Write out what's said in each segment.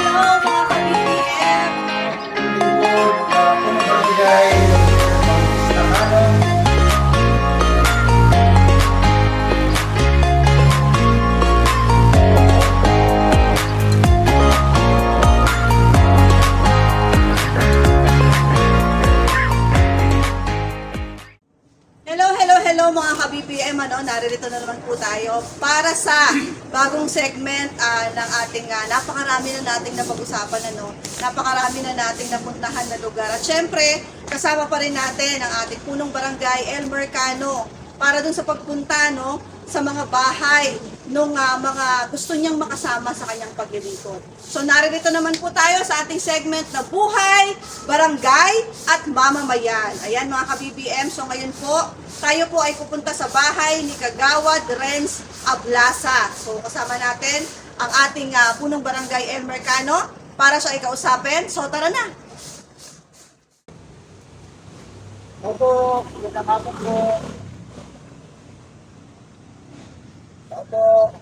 mga ka-BBM! Barangay Tahanan. Hello mga ka-BBM, naririto na naman po tayo para sa bagong segment ng ating napakarami na nating napag-usapan, napakarami na nating napuntahan na lugar. At syempre, kasama pa rin natin ang ating punong barangay, Elmer Cano, para dun sa pagpunta sa mga bahay nung mga gusto niyang makasama sa kanyang paglilingkod. So naririto naman po tayo sa ating segment na Buhay, Barangay at Mamamayan. Ayan mga ka-BBM, so ngayon po, tayo po ay pupunta sa bahay ni Kagawad Renz Ablasa. So kasama natin ang ating punong barangay Elmer Cano para siya ikausapin. So tara na! Opo, magandang hapon po. Opo.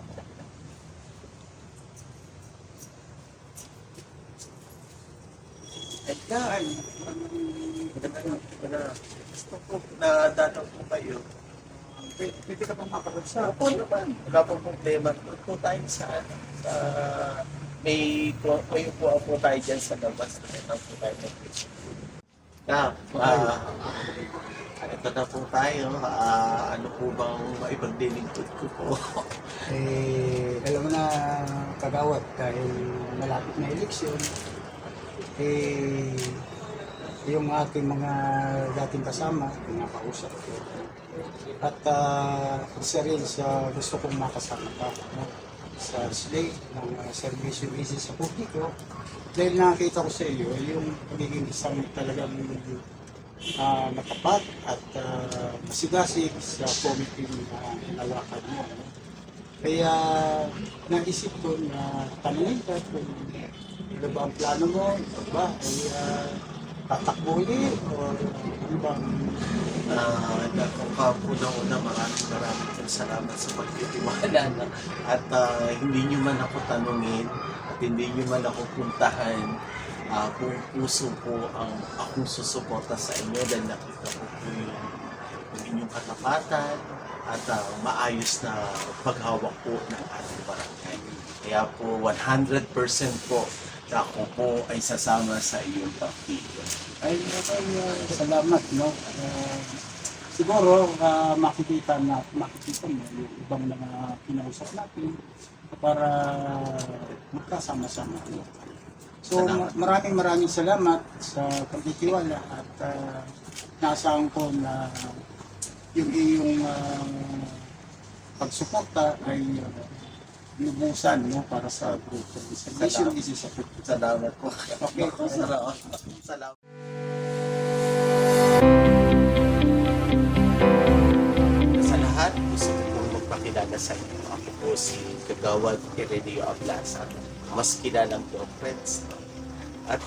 Ay, gusto ko na dadaw po kayo. Pwede ka pang makapagsa. Opo naman. Wala pong problema. Doon po tayo sa may upuan po tayo dyan sa labas. Ito po tayo ito na po tayo. Ano po bang maipaglilingkod ko po? Alam mo na, Kagawad, dahil malapit na eleksyon, yung ating mga dating kasama, pinakausap ko. At isa rin sa gusto kong makasama ka sa slate ng servisyo busy sa publiko. Dahil nakakita ko sa iyo yung pagiging isang talagang matapat at masigasig sa committee na nalakan mo. Kaya naisip ko na tanungin ka kung ano ba ang plano mo, ano ba ay tatakbo ulit o ano bang Una, maraming salamat sa pagtitiwala na at hindi nyo man ako tanungin at hindi nyo man ako puntahan kung puso po ang akong susuporta sa inyo dahil nakita ko po yung inyong katapatan at maayos na paghawak po ng ating barangay. Kaya po 100% po na ako po ay sasama sa iyong partido. ay salamat, no? Siguro makikita mo yung ibang mga kinausap natin para magkasama-sama. So maraming salamat sa pagtitiwala at naasahan ko na yung iyong pagsuporta ay lubusan para sa grupo. Salamat po. Okay. Salamat. Sa lahat, gusto ko pong magpakilala sa inyo. Ako po si Kagawad Renz Ablasa. Mas kilalang po friends. At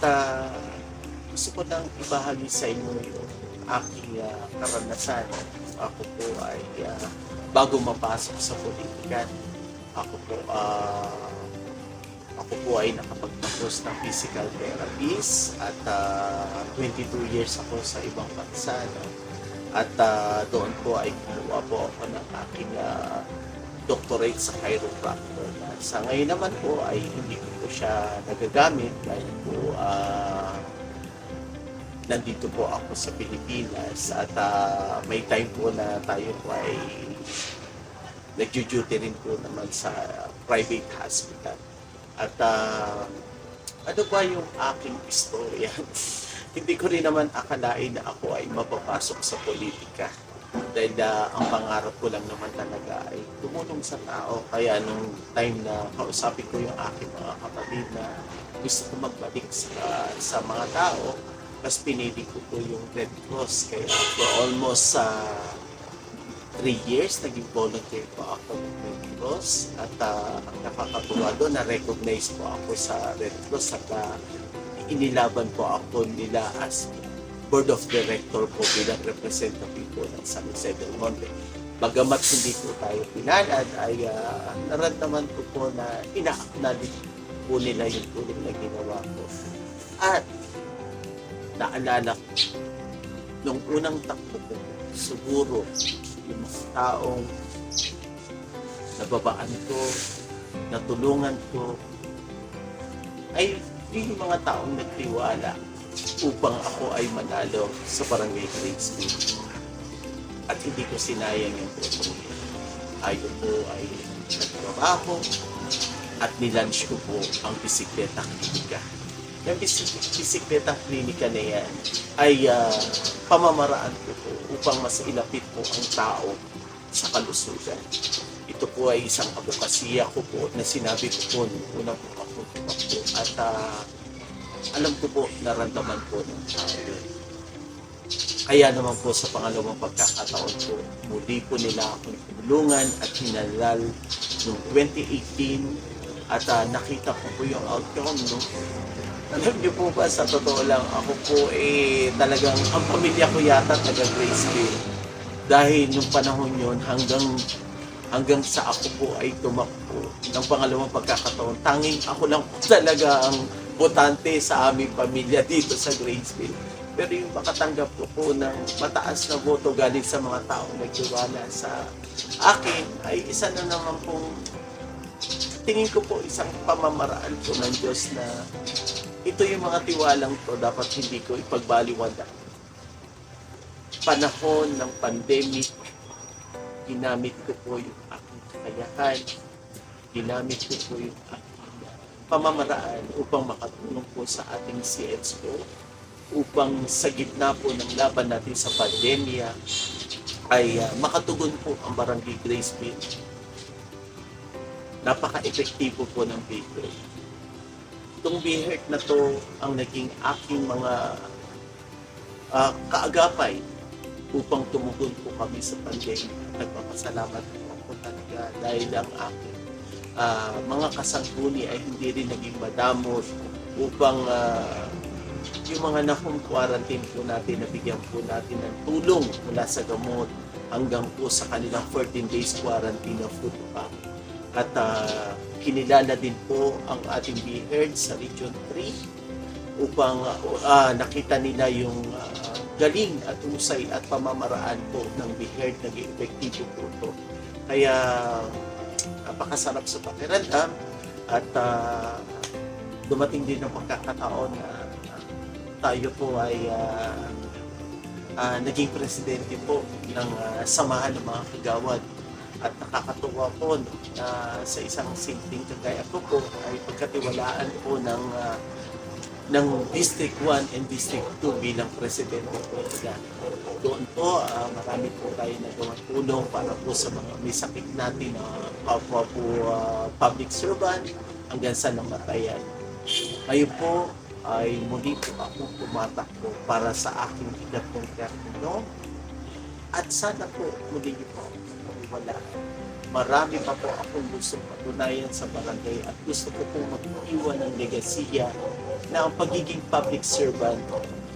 gusto ko nang ibahagi sa inyo yung aking karanasan. Ako po ay bago mapasok sa politika, ako po ay nakapagtapos ng physical therapist at 22 years ako sa ibang bansa. At doon po ay kumuha po ako ng aking doctorate sa chiropractor. Sa ngayon naman po ay hindi ko po siya nagagamit dahil po nandito po ako sa Pilipinas at may time po na tayo po ay nag-duty rin po naman sa private hospital. At ano ba yung aking istorya? Hindi ko rin naman akalain na ako ay mapapasok sa politika. Dahil ang pangarap ko lang naman talaga ay tumulong sa tao. Kaya nung time na kausapin ko yung aking mga kapatid na gusto ko magbalik sa mga tao, mas pinili ko po yung Red Cross. Kaya for almost 3 years, naging volunteer po ako ng Red Cross at ang nakakatuwa doon, na-recognize po ako sa Red Cross at inilaban po ako nila as Board of Director po bilang representative po ng San Jose del Monte. Bagamat hindi po tayo pinalad, ay naramdaman ko po na ina-acknowledge po nila yung tulong na ginawa ko. At naalala ko, nung unang takbo ko, siguro yung mga taong nababaan ko, natulungan ko, ay yung mga taong nagtiwala upang ako ay manalo sa Barangay Graceville. At hindi ko sinayang yung boto. Ayon po ay nagtrabaho at nilunch ko po ang bisikleta klinika. Yung bisikleta klinika na yan ay pamamaraan ko po upang mas ilapit po ang tao sa kalusugan. Ito po ay isang advokasya ko po na sinabi ko po nung unang po ako tumakbo at alam ko po naramdaman po ng tao yun. Kaya naman po sa pangalawang pagkakataon po, muli po nila akong tulungan at hinalal noong 2018 at nakita ko po yung outcome. No? Alam niyo po ba, sa totoo lang, ako po talagang, ang pamilya ko yata taga Graceville. Dahil nung panahon yun, hanggang sa ako po ay tumakbo ng pangalawang pagkakataon, tanging ako lang po talaga ang botante sa aming pamilya dito sa Graceville. Pero yung makatanggap ko po ng mataas na boto galing sa mga taong nagtiwala sa akin ay isa na naman pong tingin ko po isang pamamaraan po ng Diyos na ito yung mga tiwalang to dapat hindi ko ipagbaliwala. Panahon ng pandemic, ginamit ko po yung aking kakayahan, ginamit ko po yung aking pamamaraan upang makatulong po sa ating CXO, upang sa gitna po ng laban natin sa pandemya ay makatugon po ang Barangay Graceville. Napaka-epektibo po ng BHERT. Itong BHERT na to ang naging aking mga kaagapay upang tumugon po kami sa pandemya. Nagpapasalamat po ako talaga dahil ang aking mga kasangkuni ay hindi rin naging madamot upang yung mga na-home quarantine po natin, nabigyan po natin ng tulong mula sa gamot hanggang po sa kanilang 14 days quarantine of food pack. At kinilala din po ang ating BHERT sa Region 3 upang nakita nila yung galing at usay at pamamaraan po ng BHERT, naging epektibo po ito. Kaya napakasarap sa pakiramdam at dumating din ang pagkakataon na tayo po ay naging presidente po ng samahan ng mga kagawad at nakakatuwa po sa isang simpleng kagaya ko po ay pagkatiwalaan po ng District 1 and District 2 bilang presidente po nila. Doon po marami po tayo nagawang tulong para po sa mga may sakit natin na kapwa po public servant hanggang sa namatayan. Ngayon po ay muli po ako tumatakbo para sa aking ikatlong termino at sana po muli niyo po wala. Marami pa po akong gusto patunayan sa barangay at gusto ko pong mag-iwan ng legasiya na ang pagiging public servant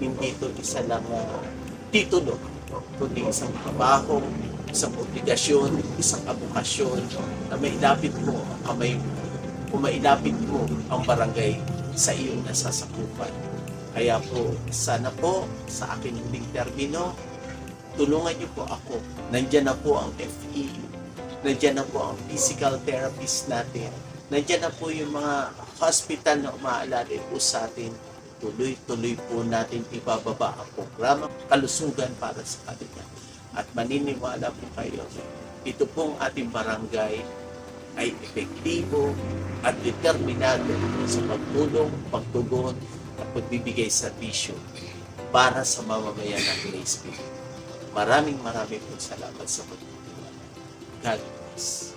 hindi ito isa lang titulo, kundi isang trabaho, isang obligasyon, isang abokasyon na mailapit mo ang kamay mo o mailapit mo ang barangay sa iyong nasasakupan. Kaya po, sana po sa aking huling termino, tulungan niyo po ako. Nandiyan na po ang FE, nandiyan na po ang physical therapist natin, nandiyan na po yung mga hospital na umaalala po sa atin. Tuloy-tuloy po natin ibababa ang programa kalusugan para sa kanila. At maniniwala po kayo, ito pong ating barangay ay epektibo at determinado sa pagtulong, pagtugon at pagbibigay serbisyo para sa mamamayan ng Graceville. Maraming po salamat sa pagtulong. God bless.